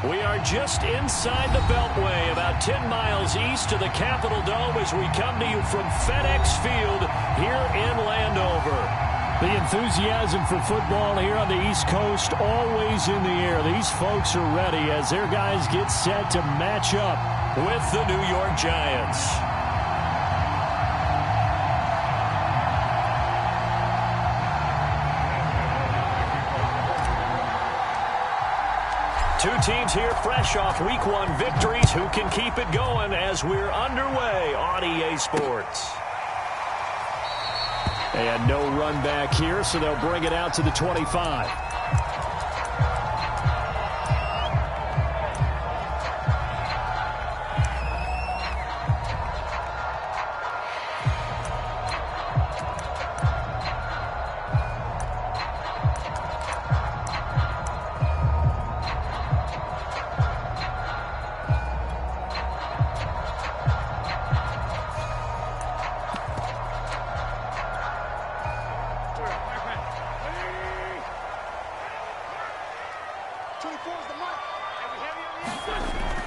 We are just inside the Beltway, about 10 miles east of the Capitol Dome as we come to you from FedEx Field here in Landover. The enthusiasm for football here on the East Coast always in the air. These folks are ready as their guys get set to match up with the New York Giants. Two teams here fresh off Week 1 victories. Who can keep it going as we're underway on EA Sports? And no run back here, so they'll bring it out to the 25.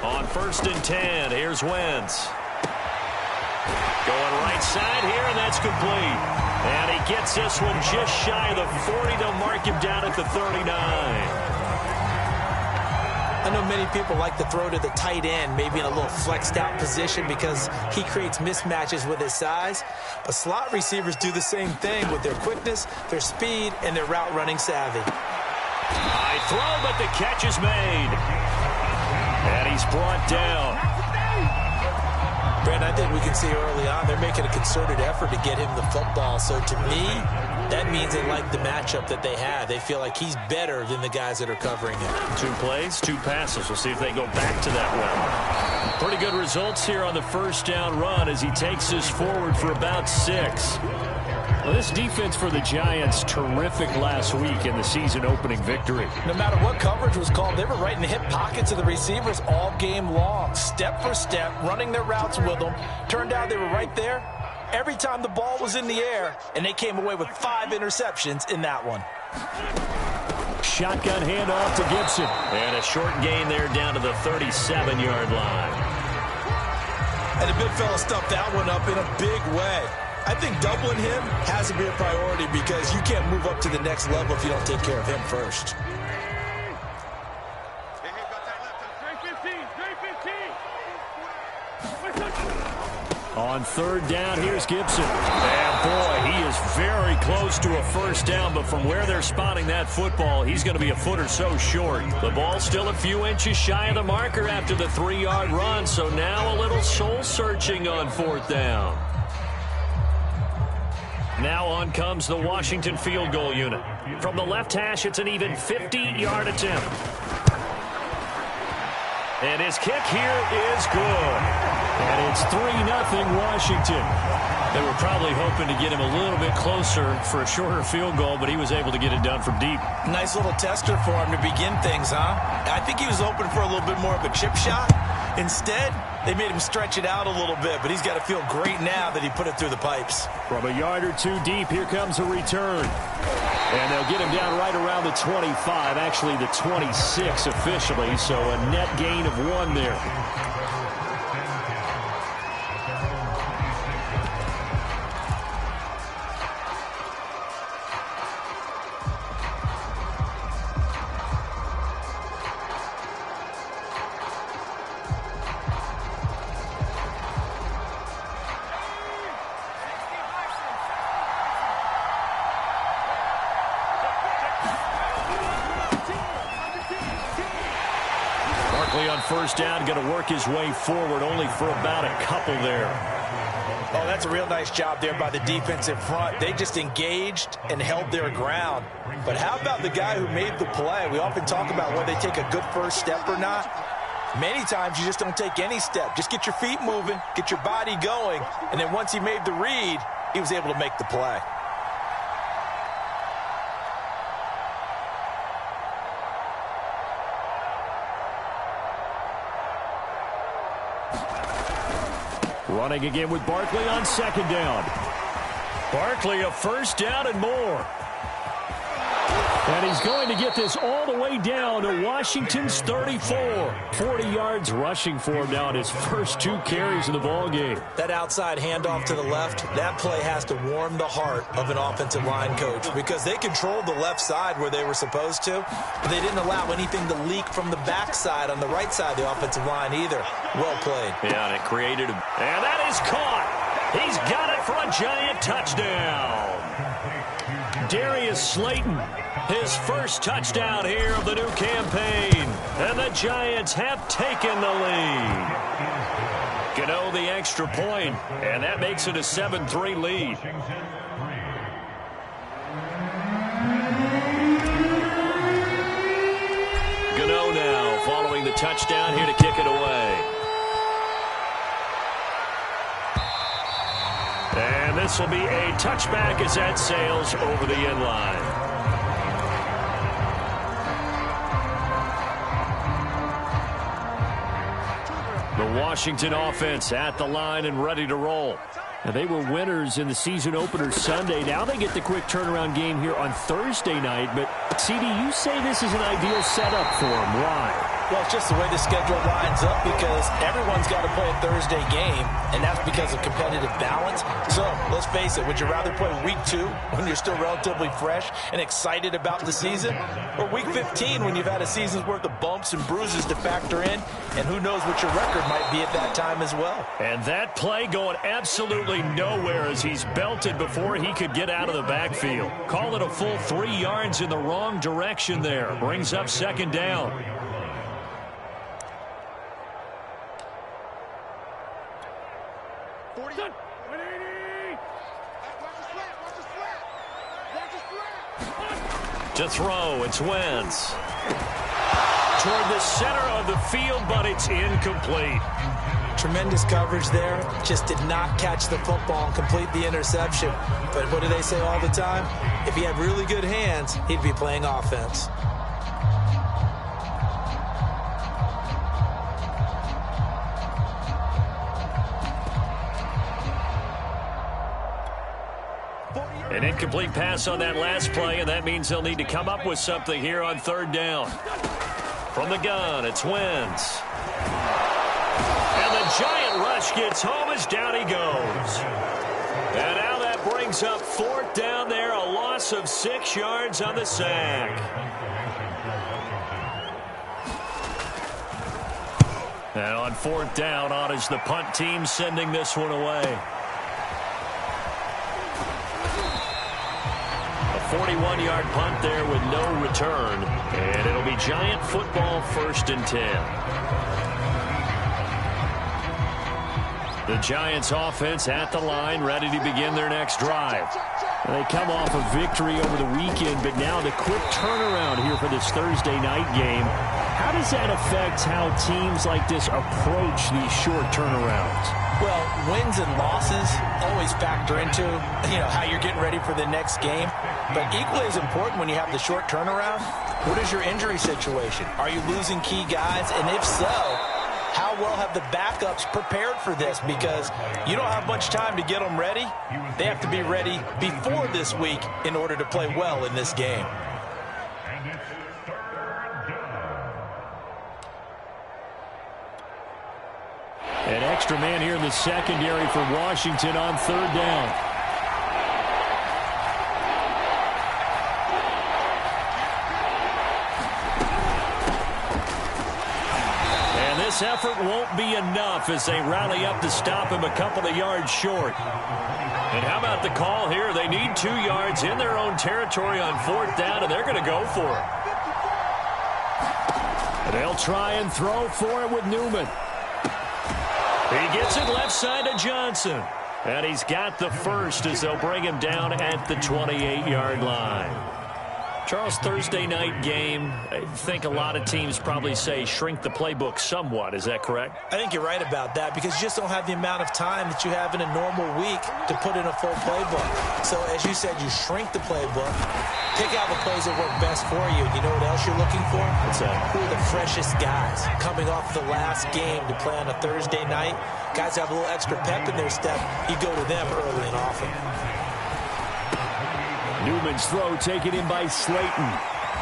On 1st and 10, here's Wentz. Going right side here, and that's complete. And he gets this one just shy of the 40. They'll mark him down at the 39. I know many people like to throw to the tight end, maybe in a little flexed out position because he creates mismatches with his size. But slot receivers do the same thing with their quickness, their speed, and their route running savvy. High throw, but the catch is made. And he's brought down. Brandon, I think we can see early on they're making a concerted effort to get him the football. So to me, that means they like the matchup that they have. They feel like he's better than the guys that are covering him. 2 plays, 2 passes. We'll see if they go back to that one. Pretty good results here on the first down run as he takes this forward for about 6. Well, this defense for the Giants, terrific last week in the season-opening victory. No matter what coverage was called, they were right in the hip pockets of the receivers all game long, step for step, running their routes with them. Turned out they were right there every time the ball was in the air, and they came away with 5 interceptions in that one. Shotgun handoff to Gibson. And a short gain there down to the 37-yard line. And the big fella stuffed that one up in a big way. I think doubling him has to be a priority because you can't move up to the next level if you don't take care of him first. On 3rd down, here's Gibson. And boy, he is very close to a first down, but from where they're spotting that football, he's going to be a foot or so short. The ball's still a few inches shy of the marker after the 3-yard run, so now a little soul-searching on 4th down. Now on comes the Washington field goal unit. From the left hash, it's an even 50-yard attempt. And his kick here is good. And it's 3-0 Washington. They were probably hoping to get him a little bit closer for a shorter field goal, but he was able to get it done from deep. Nice little tester for him to begin things, huh? I think he was hoping for a little bit more of a chip shot. Instead, they made him stretch it out a little bit, but he's got to feel great now that he put it through the pipes. From a yard or 2 deep, here comes a return. And they'll get him down right around the 25, actually the 26 officially, so a net gain of 1 there. On 1st down, going to work his way forward, only for about a couple there. Oh, that's a real nice job there by the defensive front. They just engaged and held their ground. But how about the guy who made the play? We often talk about whether they take a good first step or not. Many times you just don't take any step. Just get your feet moving, get your body going, and then once he made the read, he was able to make the play. Running again with Barkley on 2nd down. Barkley a first down and more. And he's going to get this all the way down to Washington's 34. 40 yards rushing for him now in his first 2 carries of the ballgame. That outside handoff to the left, that play has to warm the heart of an offensive line coach because they controlled the left side where they were supposed to, but they didn't allow anything to leak from the backside on the right side of the offensive line either. Well played. Yeah, and it created and that is caught. He's got it for a Giant touchdown. Darius Slayton, his first touchdown here of the new campaign. And the Giants have taken the lead. Gano the extra point, and that makes it a 7-3 lead. Gano now following the touchdown here to kick it away. And this will be a touchback as that sails over the end line. The Washington offense at the line and ready to roll. Now, they were winners in the season opener Sunday. Now they get the quick turnaround game here on Thursday night. But, CD, you say this is an ideal setup for them. Why? Well, it's just the way the schedule lines up because everyone's got to play a Thursday game, and that's because of competitive balance. So, let's face it, would you rather play week 2 when you're still relatively fresh and excited about the season, or week 15 when you've had a season's worth of bumps and bruises to factor in, and who knows what your record might be at that time as well. And that play going absolutely nowhere as he's belted before he could get out of the backfield. Call it a full 3 yards in the wrong direction there. Brings up second down. To throw, it's Wentz. Toward the center of the field, but it's incomplete. Tremendous coverage there. Just did not catch the football and complete the interception. But what do they say all the time? If he had really good hands, he'd be playing offense. An incomplete pass on that last play, and that means they'll need to come up with something here on third down. From the gun, it's Wentz. And the Giant rush gets home as down he goes. And now that brings up fourth down there, a loss of 6 yards on the sack. And on fourth down, on is the punt team sending this one away. 41-yard punt there with no return. And it'll be Giant football, 1st and 10. The Giants offense at the line, ready to begin their next drive. They come off a victory over the weekend, but now the quick turnaround here for this Thursday night game. How does that affect how teams like this approach these short turnarounds? Well, wins and losses always factor into, how you're getting ready for the next game. But equally as important when you have the short turnaround, what is your injury situation? Are you losing key guys? And if so, how well have the backups prepared for this? Because you don't have much time to get them ready. They have to be ready before this week in order to play well in this game. An extra man here in the secondary for Washington on third down. And this effort won't be enough as they rally up to stop him a couple of yards short. And how about the call here? They need 2 yards in their own territory on fourth down, and they're going to go for it. They'll try and throw for it with Newman. He gets it left side to Johnson. And he's got the first as they'll bring him down at the 28-yard line. Charles, Thursday night game, I think a lot of teams probably say shrink the playbook somewhat. Is that correct? I think you're right about that because you just don't have the amount of time that you have in a normal week to put in a full playbook. So, as you said, you shrink the playbook, pick out the plays that work best for you. You know what else you're looking for? What's that? Who are the freshest guys coming off the last game to play on a Thursday night? Guys have a little extra pep in their step. You go to them early and often. Newman's throw taken in by Slayton.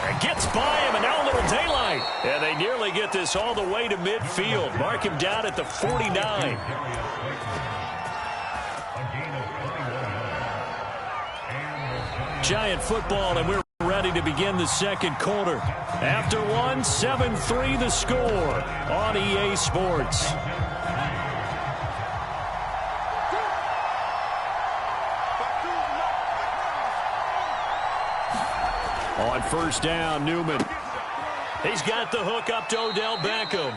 And gets by him, and now a little daylight. And they nearly get this all the way to midfield. Mark him down at the 49. Giant football, and we're ready to begin the second quarter. After one, 7-3 the score on EA Sports. On first down, Newman. He's got the hook up to Odell Beckham.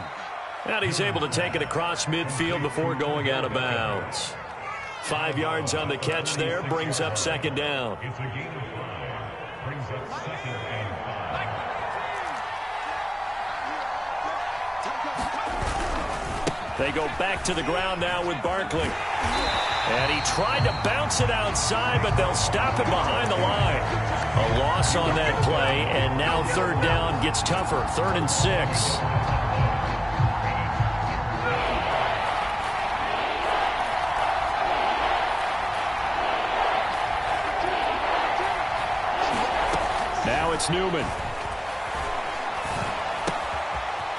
And he's able to take it across midfield before going out of bounds. 5 yards on the catch there, brings up second down. They go back to the ground now with Barkley. And he tried to bounce it outside, but they'll stop him behind the line. A loss on that play, and now third down gets tougher. 3rd and 6. Now it's Newman.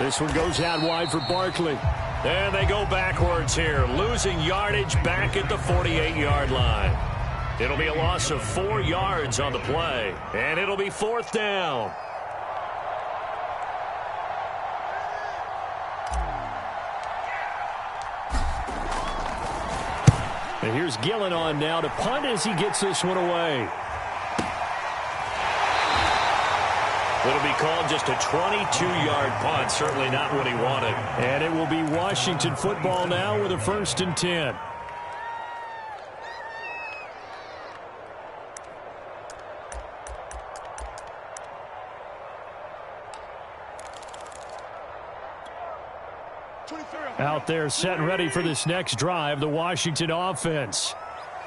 This one goes out wide for Barkley. And they go backwards here, losing yardage back at the 48-yard line. It'll be a loss of 4 yards on the play, and it'll be 4th down. And here's Gillen on now to punt as he gets this one away. It'll be called just a 22-yard punt. Certainly not what he wanted. And it will be Washington football now with a 1st and 10. Out there set and ready for this next drive, the Washington offense.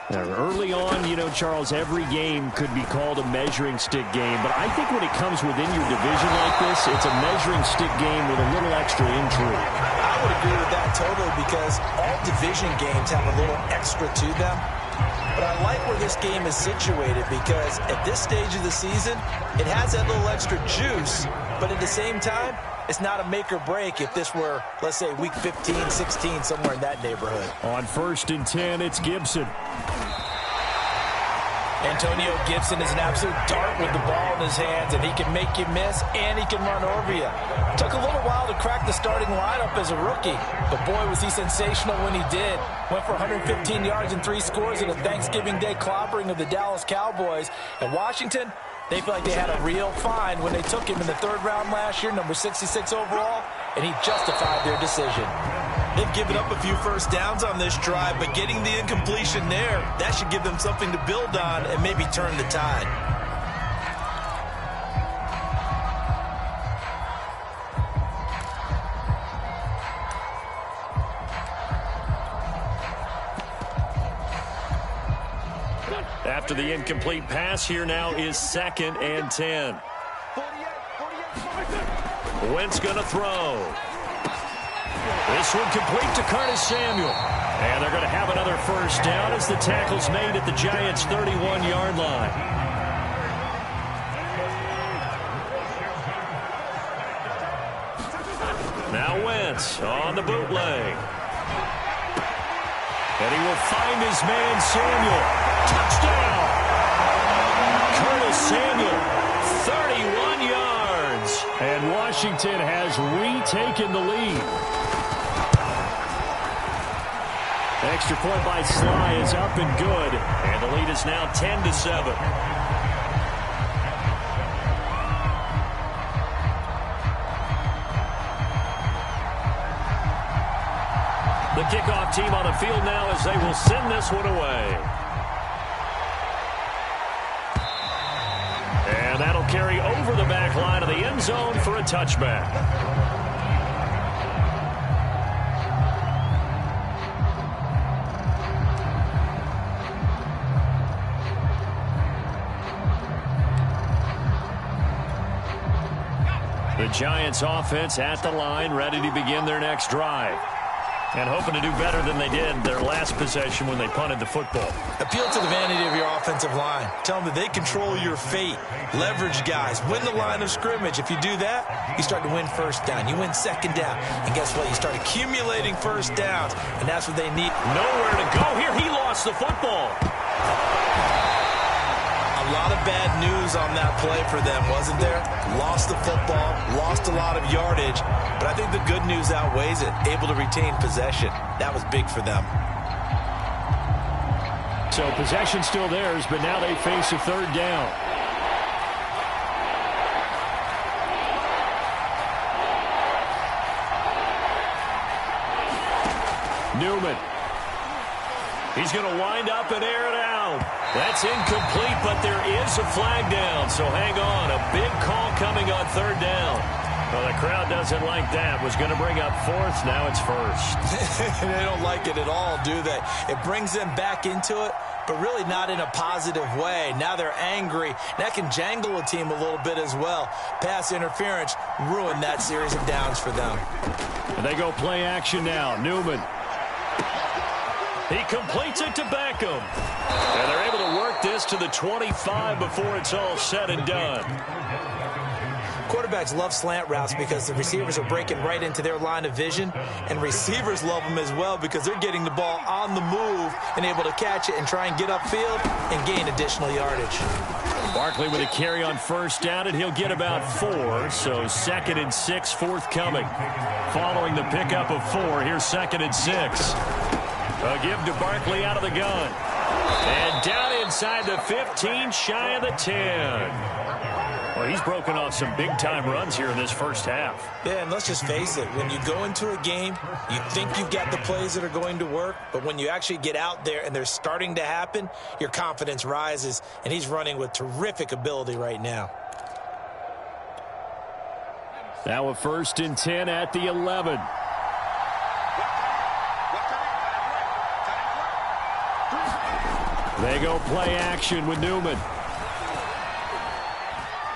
Now, early on, you know, Charles, every game could be called a measuring stick game. But I think when it comes within your division like this, it's a measuring stick game with a little extra intrigue. I would agree with that totally because all division games have a little extra to them. But I like where this game is situated because at this stage of the season, it has that little extra juice. But at the same time, it's not a make or break if this were, let's say, week 15, 16, somewhere in that neighborhood. On 1st and 10, it's Gibson. Antonio Gibson is an absolute dart with the ball in his hands, and he can make you miss, and he can run over you. Took a little while to crack the starting lineup as a rookie, but boy, was he sensational when he did. Went for 115 yards and 3 scores in a Thanksgiving Day clobbering of the Dallas Cowboys. And Washington, they feel like they had a real find when they took him in the 3rd round last year, number 66 overall, and he justified their decision. They've given up a few first downs on this drive, but getting the incompletion there, that should give them something to build on and maybe turn the tide. After the incomplete pass, here now is 2nd and 10. Wentz going to throw. This one complete to Curtis Samuel. And they're going to have another first down as the tackle's made at the Giants' 31-yard line. Now Wentz on the bootleg. And he will find his man Samuel. Touchdown! Curtis Samuel, 31 yards. And Washington has retaken the lead. Extra point by Sly is up and good. And the lead is now 10-7. The kickoff team on the field now as they will send this one away. And that'll carry over the back line of the end zone for a touchback. The Giants offense at the line, ready to begin their next drive. And hoping to do better than they did their last possession when they punted the football. Appeal to the vanity of your offensive line. Tell them that they control your fate. Leverage guys. Win the line of scrimmage. If you do that, you start to win first down. You win second down. And guess what? You start accumulating first downs. And that's what they need. Nowhere to go here. He lost the football. A lot of bad news on that play for them, wasn't there? Lost the football, lost a lot of yardage, but I think the good news outweighs it. Able to retain possession. That was big for them. So possession still theirs, but now they face a third down. Newman. He's going to wind up and air it out. That's incomplete, but there is a flag down, so hang on. A big call coming on third down. Well, the crowd doesn't like that. Was going to bring up fourth. Now it's first. They don't like it at all, do they? It brings them back into it, but really not in a positive way. Now they're angry. That can jangle a team a little bit as well. Pass interference ruined that series of downs for them. And they go play action now. Newman. He completes it to Beckham. And they're able to work this to the 25 before it's all said and done. Quarterbacks love slant routes because the receivers are breaking right into their line of vision, and receivers love them as well because they're getting the ball on the move and able to catch it and try and get upfield and gain additional yardage. Barkley with a carry on first down, and he'll get about 4, so 2nd and 6 forthcoming. Following the pickup of 4, here's 2nd and 6. A give to Barkley out of the gun. And down inside the 15, shy of the 10. Well, he's broken off some big-time runs here in this first half. Yeah, and let's just face it. When you go into a game, you think you've got the plays that are going to work, but when you actually get out there and they're starting to happen, your confidence rises, and he's running with terrific ability right now. Now a 1st and 10 at the 11. They go play action with Newman.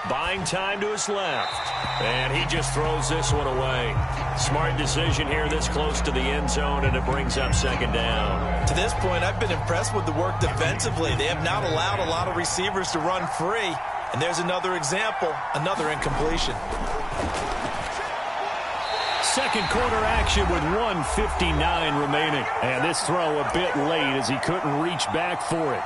Buying time to his left. And he just throws this one away. Smart decision here this close to the end zone, and it brings up 2nd down. To this point, I've been impressed with the work defensively. They have not allowed a lot of receivers to run free. And there's another example, another incompletion. Second quarter action with 1:59 remaining. And this throw a bit late as he couldn't reach back for it.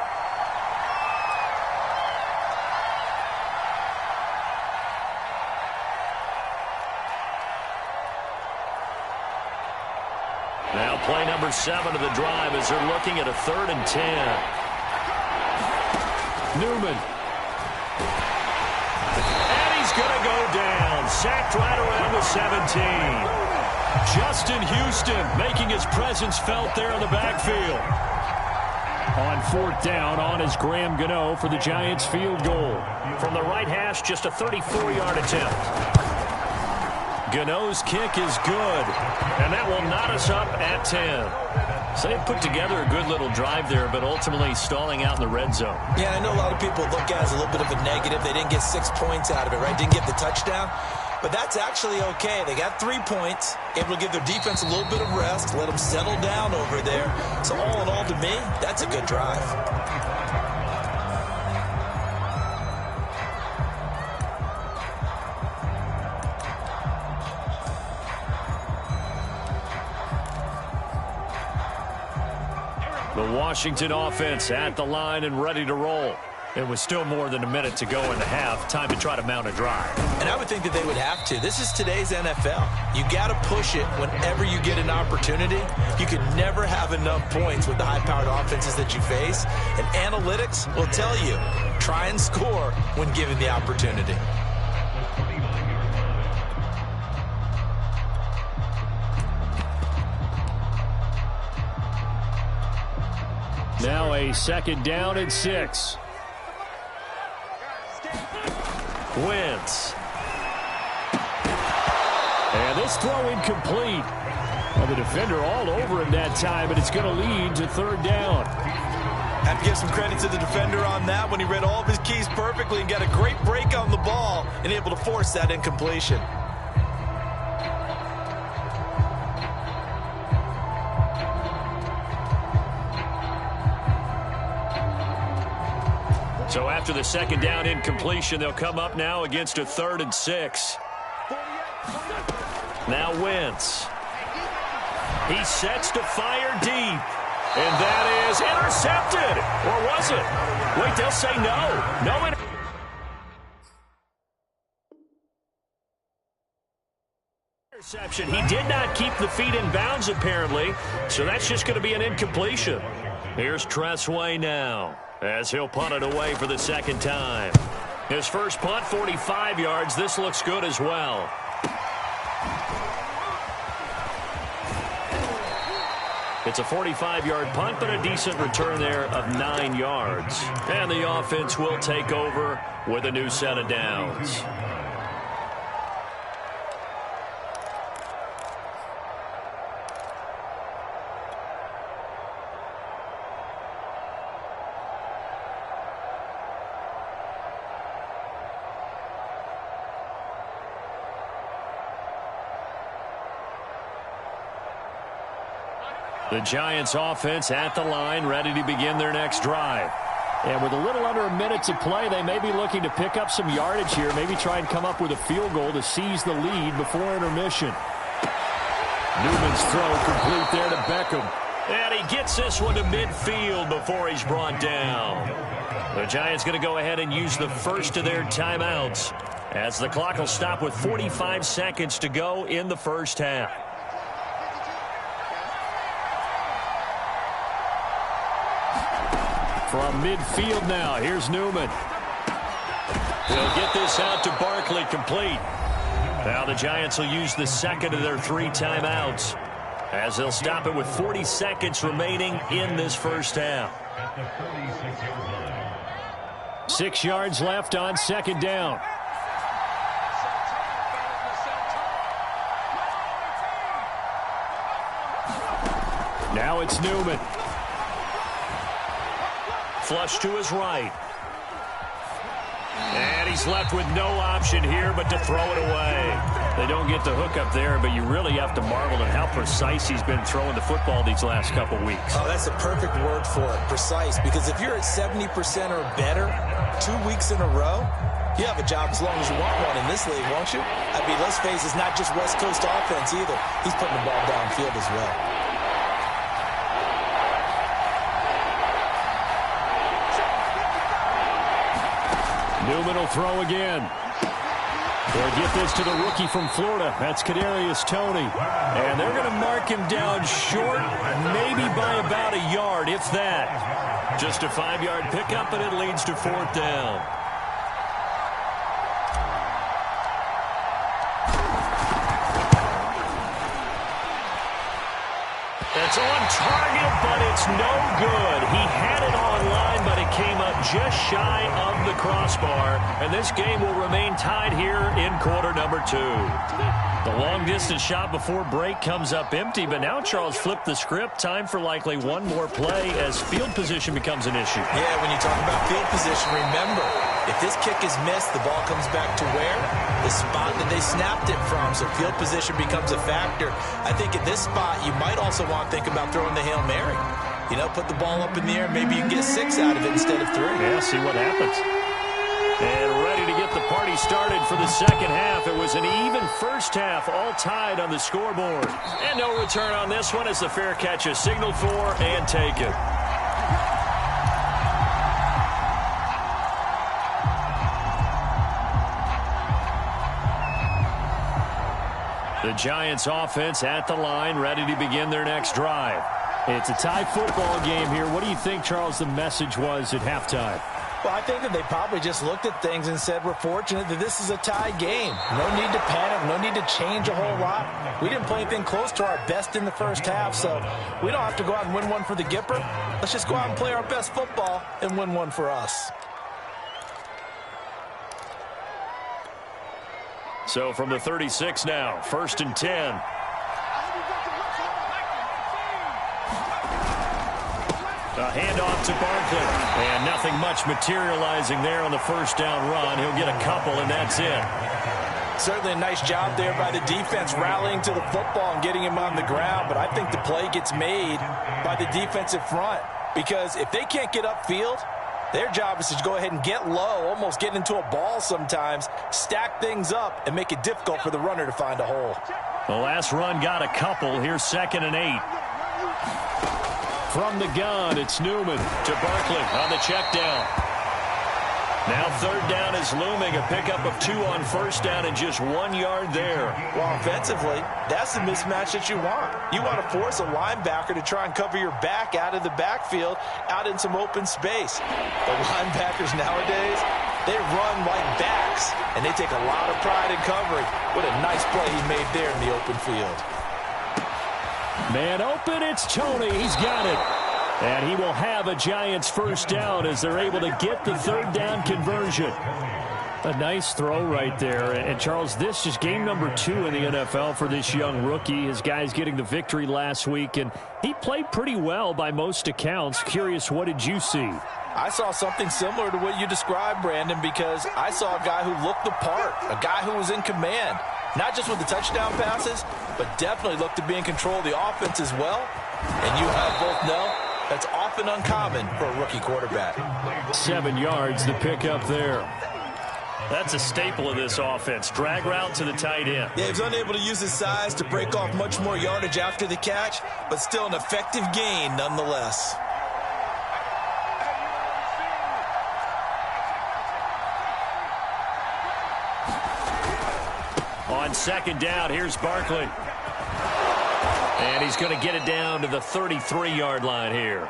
Now play number 7 of the drive as they're looking at a 3rd and 10. Newman. And he's going to go down. Sacked right around the 17. Justin Houston making his presence felt there in the backfield. On 4th down, on is Graham Gano for the Giants field goal. From the right hash, just a 34-yard attempt. Gano's kick is good, and that will knot us up at 10. So they put together a good little drive there, but ultimately stalling out in the red zone. Yeah, I know a lot of people look at it as a little bit of a negative. They didn't get 6 points out of it, right? Didn't get the touchdown. But that's actually okay. They got 3 points, able to give their defense a little bit of rest, let them settle down over there. So all in all, to me, that's a good drive. The Washington offense at the line and ready to roll. It was still more than a minute to go in the half. Time to try to mount a drive. And I would think that they would have to. This is today's NFL. You got to push it whenever you get an opportunity. You can never have enough points with the high-powered offenses that you face. And analytics will tell you, try and score when given the opportunity. Now a 2nd down and 6. Wentz. And this throw incomplete. Well, the defender all over him that time, and it's going to lead to 3rd down. Have to give some credit to the defender on that when he read all of his keys perfectly and got a great break on the ball and able to force that incompletion. So after the second down incompletion, they'll come up now against a 3rd and 6. Now Wentz. He sets to fire deep. And that is intercepted. Or was it? Wait, they'll say no. No interception. He did not keep the feet in bounds, apparently. So that's just going to be an incompletion. Here's Tressway now, as he'll punt it away for the second time. His first punt, 45 yards. This looks good as well. It's a 45-yard punt, but a decent return there of 9 yards. And the offense will take over with a new set of downs. The Giants offense at the line, ready to begin their next drive. And with a little under a minute to play, they may be looking to pick up some yardage here, maybe try and come up with a field goal to seize the lead before intermission. Newman's throw complete there to Beckham. And he gets this one to midfield before he's brought down. The Giants going to go ahead and use the first of their timeouts, as the clock will stop with 45 seconds to go in the first half. From midfield now, here's Newman. He'll get this out to Barkley, complete. Now the Giants will use the second of their 3 timeouts, as they'll stop it with 40 seconds remaining in this first half. 6 yards left on second down. Now it's Newman. Flush to his right. And he's left with no option here but to throw it away. They don't get the hook up there, but you really have to marvel at how precise he's been throwing the football these last couple weeks. Oh, that's a perfect word for it, precise. Because if you're at 70% or better 2 weeks in a row, you have a job as long as you want one in this league, won't you? I mean, let's face it, it's not just West Coast offense either. He's putting the ball downfield as well. Newman will throw again. They'll get this to the rookie from Florida. That's Kadarius Toney. And they're going to mark him down short, maybe by about a yard, if that. Just a 5-yard pickup, and it leads to 4th down. It's on target, but it's no good. He had it on line, but it came up just shy of the crossbar. And this game will remain tied here in quarter number 2. The long-distance shot before break comes up empty, but now Charles flipped the script. Time for likely one more play as field position becomes an issue. Yeah, when you talk about field position, remember, if this kick is missed, the ball comes back to where? The spot that they snapped it from. So field position becomes a factor. I think at this spot, you might also want to think about throwing the Hail Mary. You know, put the ball up in the air. Maybe you get 6 out of it instead of 3. Yeah, see what happens. And ready to get the party started for the second half. It was an even first half, all tied on the scoreboard. And no return on this one as the fair catch is signaled for and taken. The Giants offense at the line, ready to begin their next drive. It's a tie football game here. What do you think, Charles, the message was at halftime? Well, I think that they probably just looked at things and said, we're fortunate that this is a tie game. No need to panic. No need to change a whole lot. We didn't play anything close to our best in the first half, so we don't have to go out and win one for the Gipper. Let's just go out and play our best football and win one for us. So from the 36 now, 1st and 10. A handoff to Barkley. And nothing much materializing there on the first down run. He'll get a couple, and that's it. Certainly a nice job there by the defense rallying to the football and getting him on the ground. But I think the play gets made by the defensive front. Because if they can't get upfield, Their job is to go ahead and get low, almost get into a ball sometimes, stack things up, and make it difficult for the runner to find a hole. The last run got a couple. Here's 2nd and 8. From the gun, it's Newman to Barkley on the check down. Now 3rd down is looming, a pickup of 2 on 1st down and just 1 yard there. Well, offensively, that's the mismatch that you want. You want to force a linebacker to try and cover your back out of the backfield, out in some open space. The linebackers nowadays, they run like backs, and they take a lot of pride in covering. What a nice play he made there in the open field. Man open, it's Tony. He's got it. And he will have a Giants 1st down as they're able to get the 3rd down conversion. A nice throw right there. And, Charles, this is game number 2 in the NFL for this young rookie. His guys getting the victory last week, and he played pretty well by most accounts. Curious, what did you see? I saw something similar to what you described, Brandon, because I saw a guy who looked the part, a guy who was in command, not just with the touchdown passes, but definitely looked to be in control of the offense as well. And you have both know that's often uncommon for a rookie quarterback. 7 yards, the pickup there. That's a staple of this offense. Drag route to the tight end. Yeah, he was unable to use his size to break off much more yardage after the catch, but still an effective gain nonetheless. On 2nd down, here's Barkley. And he's going to get it down to the 33-yard line here.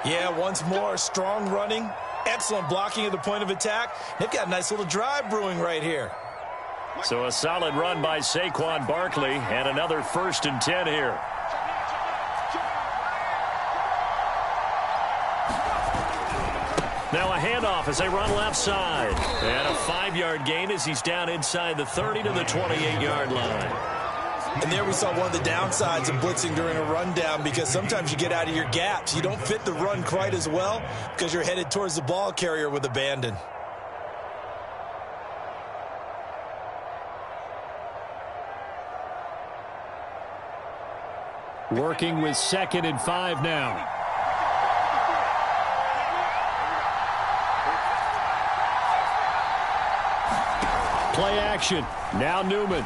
Yeah, once more, strong running, excellent blocking at the point of attack. They've got a nice little drive brewing right here. So a solid run by Saquon Barkley, and another 1st and 10 here. Now a handoff as they run left side. And a 5-yard gain as he's down inside the 30 to the 28-yard line. And there we saw one of the downsides of blitzing during a rundown, because sometimes you get out of your gaps. You don't fit the run quite as well because you're headed towards the ball carrier with abandon. Working with 2nd and 5 now. Play action. Now Newman.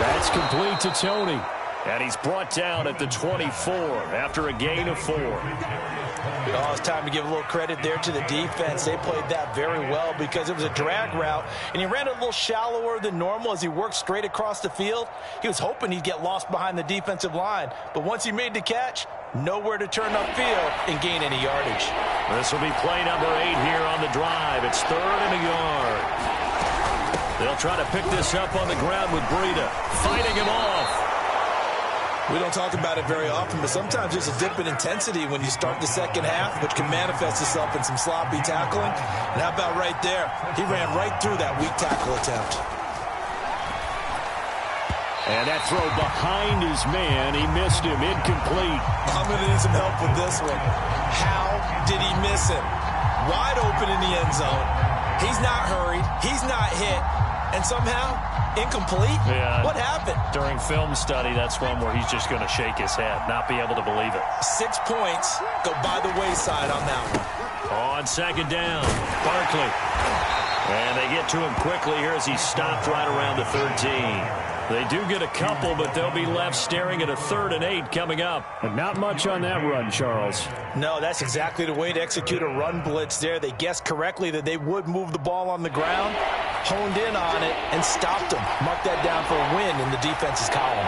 That's complete to Tony. And he's brought down at the 24 after a gain of 4. Oh, it's time to give a little credit there to the defense. They played that very well because it was a drag route, and he ran it a little shallower than normal as he worked straight across the field. He was hoping he'd get lost behind the defensive line, but once he made the catch, nowhere to turn upfield and gain any yardage. This will be play number 8 here on the drive. It's 3rd and a yard. They'll try to pick this up on the ground with Breida, fighting him off. We don't talk about it very often, but sometimes there's a dip in intensity when you start the second half, which can manifest itself in some sloppy tackling. And how about right there? He ran right through that weak tackle attempt. And that throw behind his man, he missed him, incomplete. I'm going to need some help with this one. How did he miss him? Wide open in the end zone. He's not hurried. He's not hit. And somehow, incomplete? Yeah. What happened? During film study, that's one where he's just going to shake his head, not be able to believe it. 6 points go by the wayside on that one. On 2nd down, Barkley. And they get to him quickly here as he's stopped right around the 13. They do get a couple, but they'll be left staring at a 3rd and 8 coming up. And not much on that run, Charles. No, that's exactly the way to execute a run blitz there. They guessed correctly that they would move the ball on the ground, honed in on it, and stopped them. Mark that down for a win in the defense's column.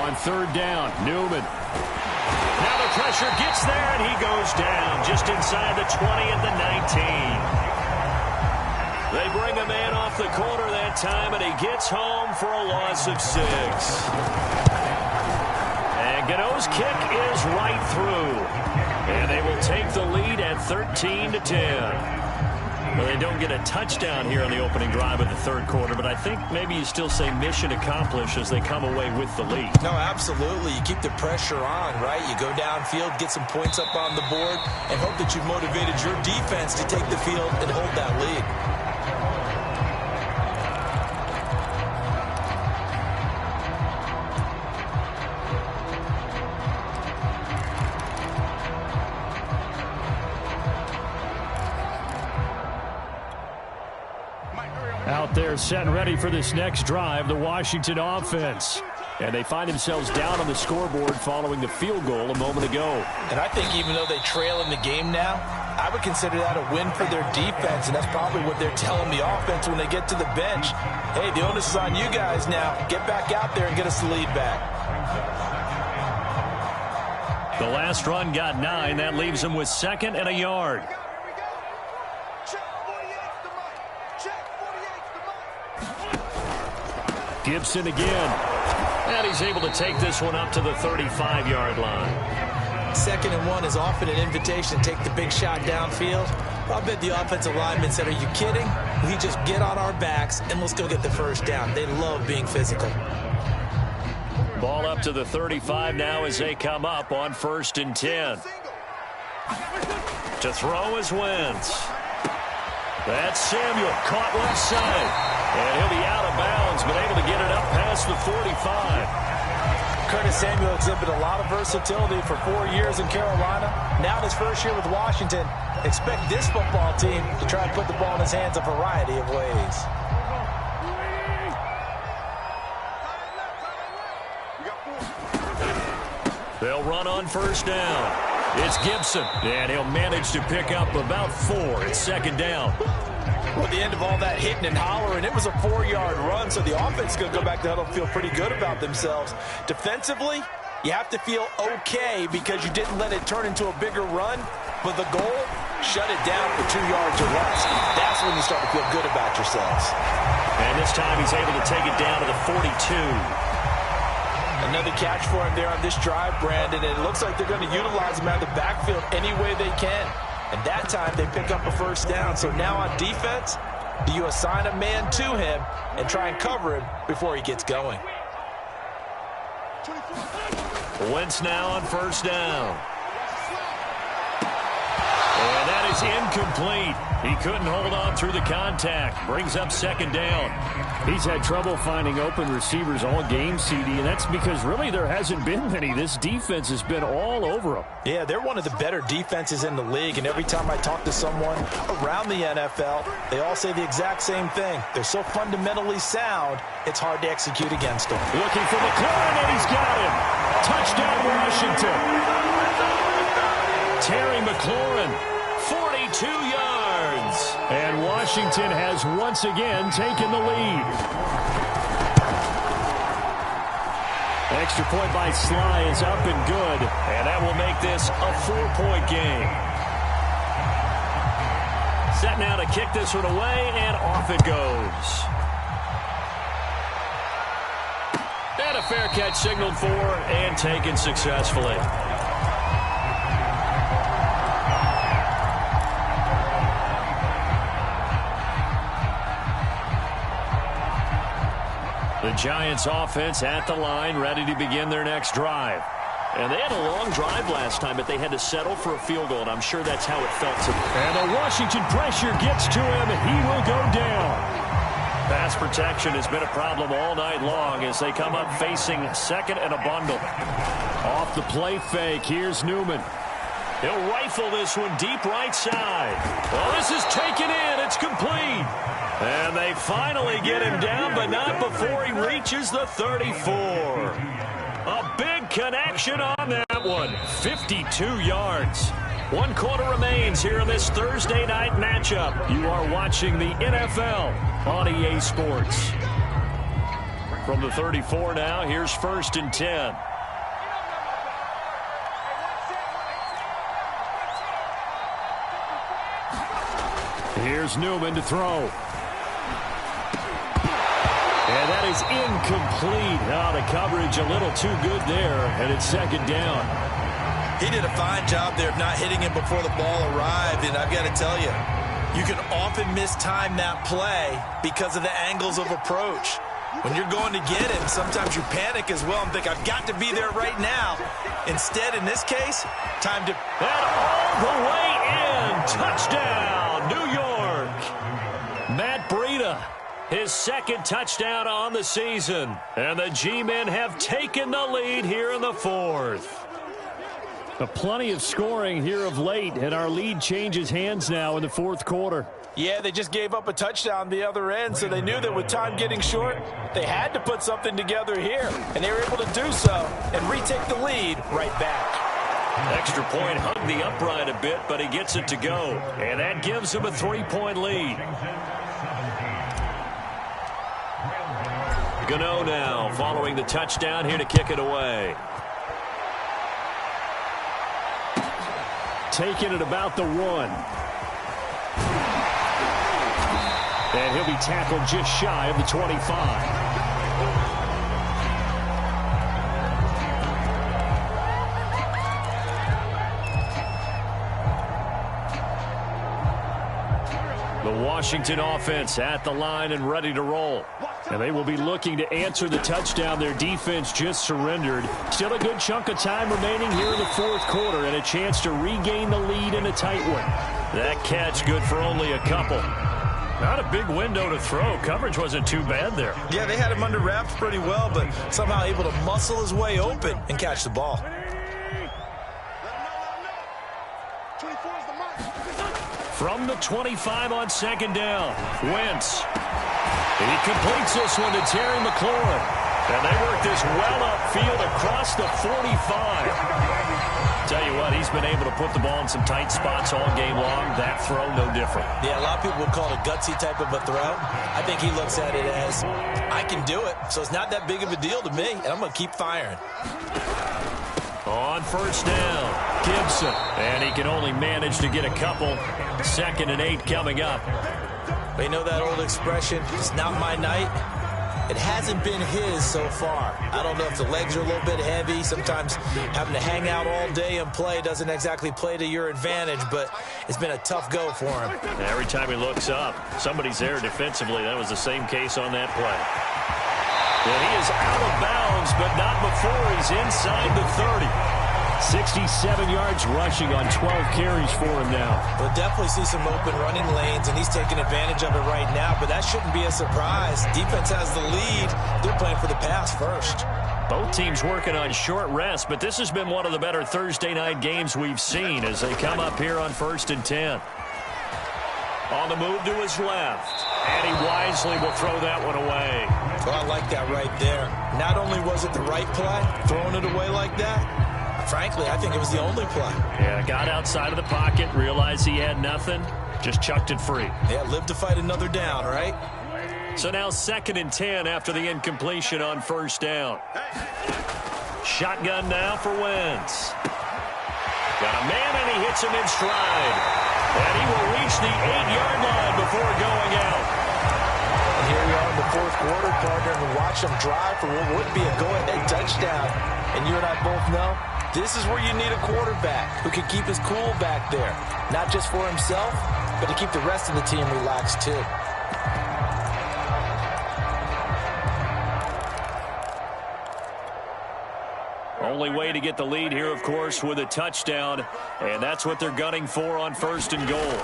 On 3rd down, Newman. Now the pressure gets there, and he goes down just inside the 20 at the 19. They bring a man off the corner that time, and he gets home for a loss of 6. And Gano's kick is right through. And they will take the lead at 13-10. Well, they don't get a touchdown here on the opening drive of the 3rd quarter, but I think maybe you still say mission accomplished as they come away with the lead. No, absolutely. You keep the pressure on, right? You go downfield, get some points up on the board, and hope that you've motivated your defense to take the field and hold that lead. They're set and ready for this next drive, the Washington offense. And they find themselves down on the scoreboard following the field goal a moment ago. And I think even though they trail in the game now, I would consider that a win for their defense, and that's probably what they're telling the offense when they get to the bench. Hey, the onus is on you guys now. Get back out there and get us the lead back. The last run got 9. That leaves them with 2nd and a yard. Gibson again. And he's able to take this one up to the 35-yard line. 2nd and 1 is often an invitation to take the big shot downfield. I bet the offensive lineman said, are you kidding? We just get on our backs and let's go get the first down. They love being physical. Ball up to the 35 now as they come up on 1st and 10. To throw is Wentz. That's Samuel, caught left side. And he'll be out of bounds, but able to get it up past the 45. Curtis Samuel exhibited a lot of versatility for 4 years in Carolina. Now in his first year with Washington, expect this football team to try and put the ball in his hands a variety of ways. They'll run on 1st down. It's Gibson, and he'll manage to pick up about 4. It's 2nd down. Well, at the end of all that hitting and hollering, it was a 4-yard run, so the offense is going to go back to huddle and feel pretty good about themselves. Defensively, you have to feel okay because you didn't let it turn into a bigger run, but the goal, shut it down for 2 yards or less. That's when you start to feel good about yourselves. And this time he's able to take it down to the 42. Another catch for him there on this drive, Brandon, and it looks like they're going to utilize him out of the backfield any way they can. And that time they pick up a 1st down. So now on defense, do you assign a man to him and try and cover him before he gets going? Wentz now on 1st down. And that is incomplete. He couldn't hold on through the contact. Brings up 2nd down. He's had trouble finding open receivers all game, CD, and that's because really there hasn't been many. This defense has been all over them. Yeah, they're one of the better defenses in the league, and every time I talk to someone around the NFL, they all say the exact same thing. They're so fundamentally sound, it's hard to execute against them. Looking for McLaurin, and he's got him. Touchdown, Washington. Terry McLaurin, 42 yards. And Washington has once again taken the lead. Extra point by Sly is up and good. And that will make this a 4-point game. Set now to kick this one away, and off it goes. And a fair catch signaled for and taken successfully. The Giants offense at the line, ready to begin their next drive. And they had a long drive last time, but they had to settle for a field goal, and I'm sure that's how it felt to them. And the Washington pressure gets to him. He will go down. Pass protection has been a problem all night long as they come up facing 2nd and a bundle. Off the play fake, here's Newman. He'll rifle this one deep right side. Well, this is taken in. It's complete. And they finally get him down, but not before he reaches the 34. A big connection on that one. 52 yards. 1 quarter remains here in this Thursday night matchup. You are watching the NFL on EA Sports. From the 34 now, here's 1st and 10. Here's Newman to throw. And that is incomplete. Now the coverage a little too good there, and it's 2nd down. He did a fine job there of not hitting him before the ball arrived, and I've got to tell you, you can often mistime that play because of the angles of approach. When you're going to get him, sometimes you panic as well and think, I've got to be there right now. Instead, in this case, time to... And all the way in. Touchdown, New York. Matt Breida, his 2nd touchdown on the season. And the G-men have taken the lead here in the 4th. Plenty of scoring here of late, and our lead changes hands now in the 4th quarter. Yeah, they just gave up a touchdown the other end, so they knew that with time getting short, they had to put something together here, and they were able to do so and retake the lead right back. Extra point hugged the upright a bit, but he gets it to go, and that gives him a 3-point lead. Gano now following the touchdown here to kick it away. Taking it about the 1. And he'll be tackled just shy of the 25. The Washington offense at the line and ready to roll. And they will be looking to answer the touchdown their defense just surrendered. Still a good chunk of time remaining here in the fourth quarter and a chance to regain the lead in a tight one. That catch good for only a couple. Not a big window to throw. Coverage wasn't too bad there. Yeah, they had him under wraps pretty well, but somehow able to muscle his way open and catch the ball. From the 25 on second down, Wentz. He completes this one to Terry McLaurin. And they work this well upfield across the 45. Tell you what, he's been able to put the ball in some tight spots all game long. That throw, no different. Yeah, a lot of people would call it a gutsy type of a throw. I think he looks at it as, I can do it, so it's not that big of a deal to me, and I'm going to keep firing. On first down, Gibson. And he can only manage to get a couple. 2nd and 8 coming up. They know that old expression, it's not my night. It hasn't been his so far. I don't know if the legs are a little bit heavy. Sometimes having to hang out all day and play doesn't exactly play to your advantage, but it's been a tough go for him. Every time he looks up, somebody's there defensively. That was the same case on that play. And he is out of bounds, but not before he's inside the 30. 67 yards rushing on 12 carries for him now. We'll definitely see some open running lanes, and he's taking advantage of it right now, but that shouldn't be a surprise. Defense has the lead. They're playing for the pass first. Both teams working on short rest, but this has been one of the better Thursday night games we've seen as they come up here on 1st and 10. On the move to his left, and he wisely will throw that one away. Well, I like that right there. Not only was it the right play, throwing it away like that, frankly, I think it was the only play. Yeah, got outside of the pocket, realized he had nothing, just chucked it free. Yeah, live to fight another down, right? So now 2nd and 10 after the incompletion on first down. Shotgun now for Wentz. Got a man, and he hits him in stride. And he will reach the 8-yard line before going out. And here we are in the fourth quarter, partner, and watch them drive for what would be a go-ahead touchdown. And you and I both know this is where you need a quarterback who can keep his cool back there. Not just for himself, but to keep the rest of the team relaxed too. Only way to get the lead here, of course, with a touchdown. And that's what they're gunning for on 1st and goal.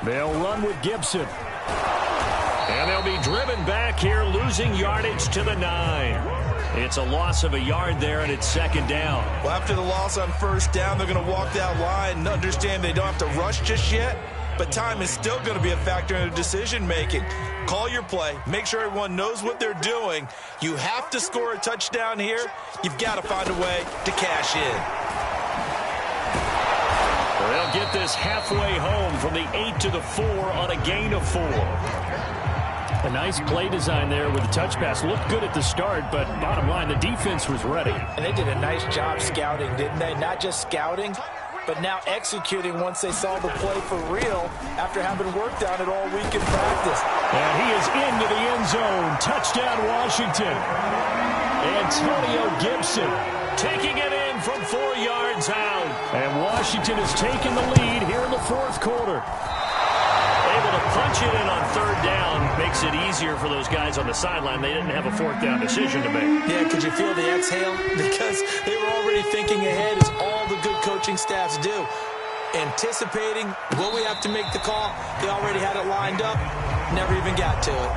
They'll run with Gibson. And they'll be driven back here, losing yardage to the 9. It's a loss of a yard there, and it's 2nd down. Well, after the loss on first down, they're going to walk that line and understand they don't have to rush just yet, but time is still going to be a factor in their decision-making. Call your play. Make sure everyone knows what they're doing. You have to score a touchdown here. You've got to find a way to cash in. They'll get this halfway home from the 8 to the 4 on a gain of 4. A nice play design there with the touch pass. Looked good at the start, but bottom line, the defense was ready. And they did a nice job scouting, didn't they? Not just scouting, but now executing once they saw the play for real after having worked on it all week in practice. And he is into the end zone. Touchdown, Washington. Antonio Gibson taking it in from 4 yards out. And Washington has taken the lead here in the fourth quarter. Able to punch it in on 3rd down. Makes it easier for those guys on the sideline. They didn't have a 4th down decision to make. Yeah, could you feel the exhale? Because they were already thinking ahead, as all the good coaching staffs do. Anticipating, will we have to make the call? They already had it lined up. Never even got to it.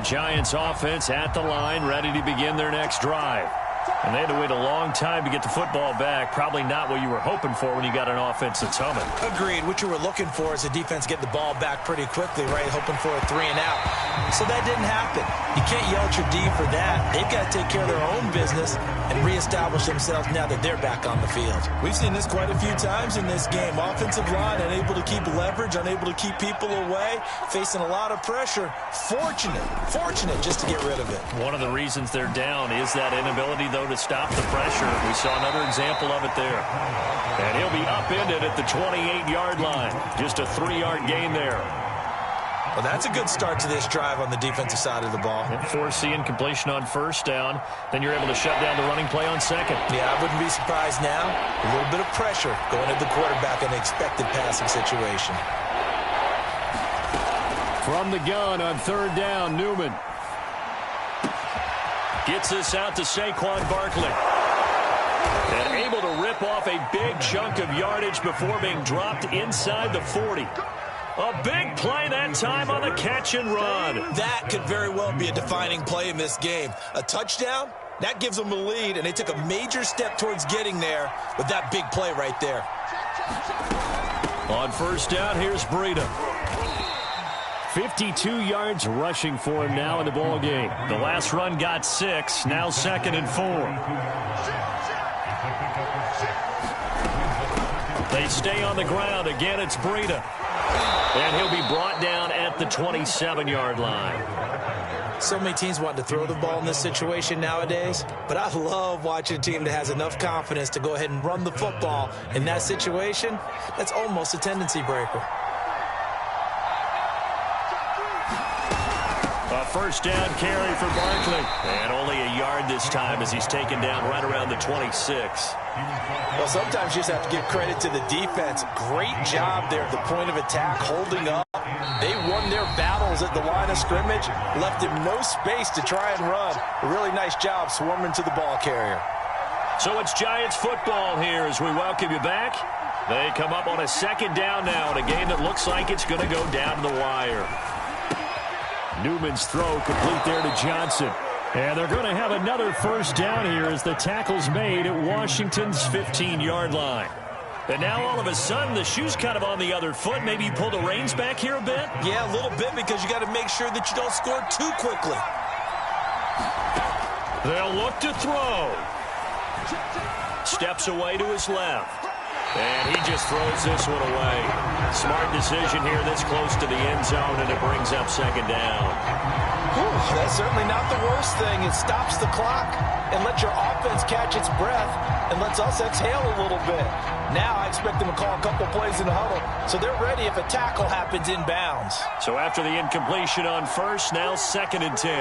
Giants offense at the line, ready to begin their next drive. And they had to wait a long time to get the football back. Probably not what you were hoping for when you got an offense that's humming. Agreed. What you were looking for is the defense get the ball back pretty quickly, right? Hoping for a 3 and out. So that didn't happen. You can't yell at your D for that. They've got to take care of their own business and reestablish themselves now that they're back on the field. We've seen this quite a few times in this game. Offensive line unable to keep leverage, unable to keep people away, facing a lot of pressure. Fortunate just to get rid of it. One of the reasons they're down is that inability, though, to stop the pressure. We saw another example of it there. And he'll be upended at the 28-yard line. Just a 3-yard gain there. Well, that's a good start to this drive on the defensive side of the ball. And force the incompletion on first down. Then you're able to shut down the running play on second. Yeah, I wouldn't be surprised now. A little bit of pressure going at the quarterback in an expected passing situation. From the gun on third down, Newman. Gets this out to Saquon Barkley. And able to rip off a big chunk of yardage before being dropped inside the 40. A big play that time on the catch and run. That could very well be a defining play in this game. A touchdown, that gives them a lead, and they took a major step towards getting there with that big play right there. On first down, here's Breida. 52 yards rushing for him now in the ball game. The last run got 6, now 2nd and 4. They stay on the ground. Again, it's Breida. And he'll be brought down at the 27-yard line. So many teams want to throw the ball in this situation nowadays, but I love watching a team that has enough confidence to go ahead and run the football. In that situation, that's almost a tendency breaker. First down carry for Barkley. And only a yard this time as he's taken down right around the 26. Well, sometimes you just have to give credit to the defense. Great job there at the point of attack, holding up. They won their battles at the line of scrimmage, left him no space to try and run. A really nice job swarming to the ball carrier. So it's Giants football here as we welcome you back. They come up on a second down now in a game that looks like it's going to go down to the wire. Newman's throw complete there to Johnson. And they're going to have another first down here as the tackle's made at Washington's 15-yard line. And now all of a sudden the shoe's kind of on the other foot. Maybe you pull the reins back here a bit? Yeah, a little bit because you got to make sure that you don't score too quickly. They'll look to throw. Steps away to his left. And he just throws this one away. Smart decision here this close to the end zone, and it brings up second down. Whew, that's certainly not the worst thing. It stops the clock and lets your offense catch its breath and lets us exhale a little bit. Now I expect them to call a couple plays in the huddle, so they're ready if a tackle happens inbounds. So after the incompletion on first, now 2nd and 10.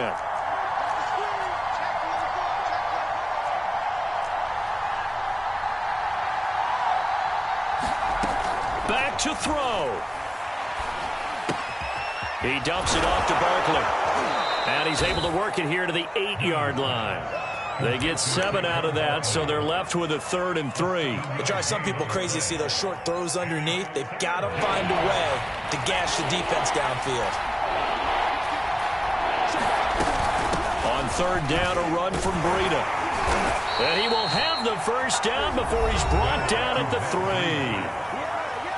Back to throw. He dumps it off to Barkley. And he's able to work it here to the 8-yard line. They get 7 out of that, so they're left with a 3rd and 3. It drives some people crazy to see those short throws underneath. They've got to find a way to gash the defense downfield. On third down, a run from Breida. And he will have the first down before he's brought down at the 3.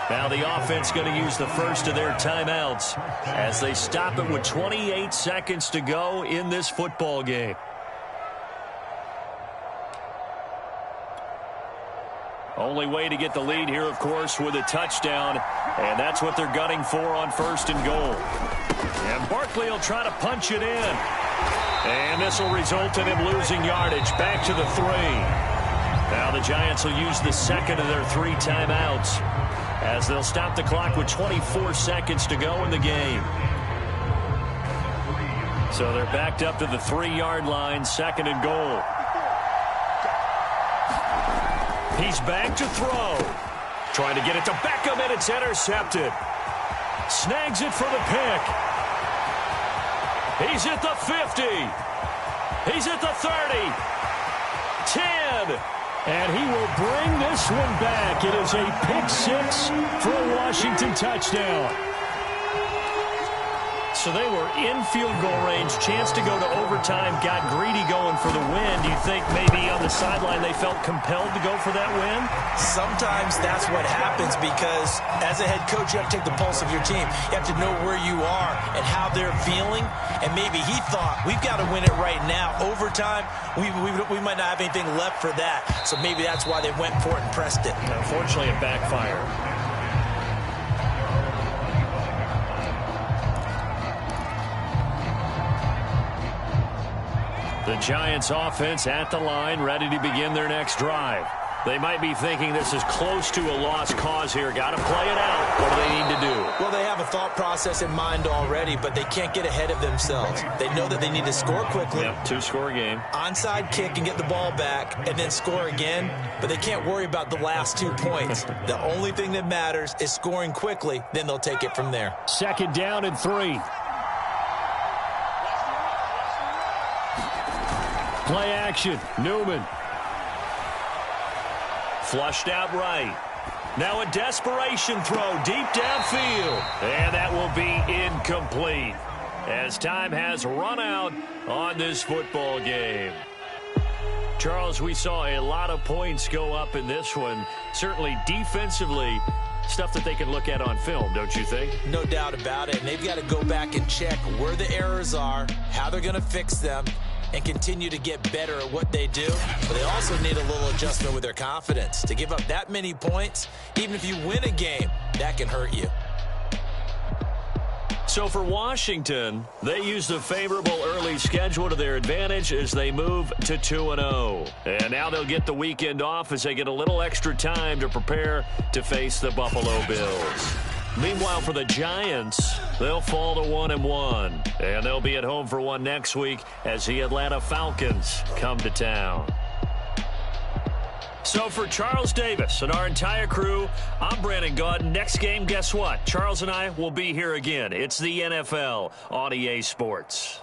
Now the offense going to use the first of their timeouts as they stop it with 28 seconds to go in this football game. Only way to get the lead here, of course, with a touchdown, and that's what they're gunning for on 1st and goal. And Barkley will try to punch it in. And this will result in him losing yardage back to the 3. Now the Giants will use the second of their 3 timeouts as they'll stop the clock with 24 seconds to go in the game. So they're backed up to the 3-yard line, 2nd and goal. He's back to throw. Trying to get it to Beckham, and it's intercepted. Snags it for the pick. He's at the 50. He's at the 30. 10. And he will bring this one back. It is a pick 6 for a Washington touchdown. So they were in field goal range, chance to go to overtime, got greedy going for the win. Do you think maybe on the sideline they felt compelled to go for that win? Sometimes that's what happens because as a head coach, you have to take the pulse of your team. You have to know where you are and how they're feeling. And maybe he thought, we've got to win it right now. Overtime, we might not have anything left for that. So maybe that's why they went for it and pressed it. Unfortunately, it backfired. The Giants offense at the line, ready to begin their next drive. They might be thinking this is close to a lost cause here. Got to play it out. What do they need to do? Well, they have a thought process in mind already, but they can't get ahead of themselves. They know that they need to score quickly. Yep, 2-score game. Onside kick and get the ball back and then score again, but they can't worry about the last 2 points. The only thing that matters is scoring quickly, then they'll take it from there. 2nd down and 3. Play action. Newman. Flushed out right. Now a desperation throw deep downfield. And that will be incomplete as time has run out on this football game. Charles, we saw a lot of points go up in this one. Certainly defensively, stuff that they can look at on film, don't you think? No doubt about it. And they've got to go back and check where the errors are, how they're going to fix them, and continue to get better at what they do. But they also need a little adjustment with their confidence. To give up that many points, even if you win a game, that can hurt you. So for Washington, they used a favorable early schedule to their advantage as they move to 2-0. And now they'll get the weekend off as they get a little extra time to prepare to face the Buffalo Bills. Meanwhile, for the Giants, they'll fall to 1-1. And they'll be at home for one next week as the Atlanta Falcons come to town. So for Charles Davis and our entire crew, I'm Brandon Gaudin. Next game, guess what? Charles and I will be here again. It's the NFL on EA Sports.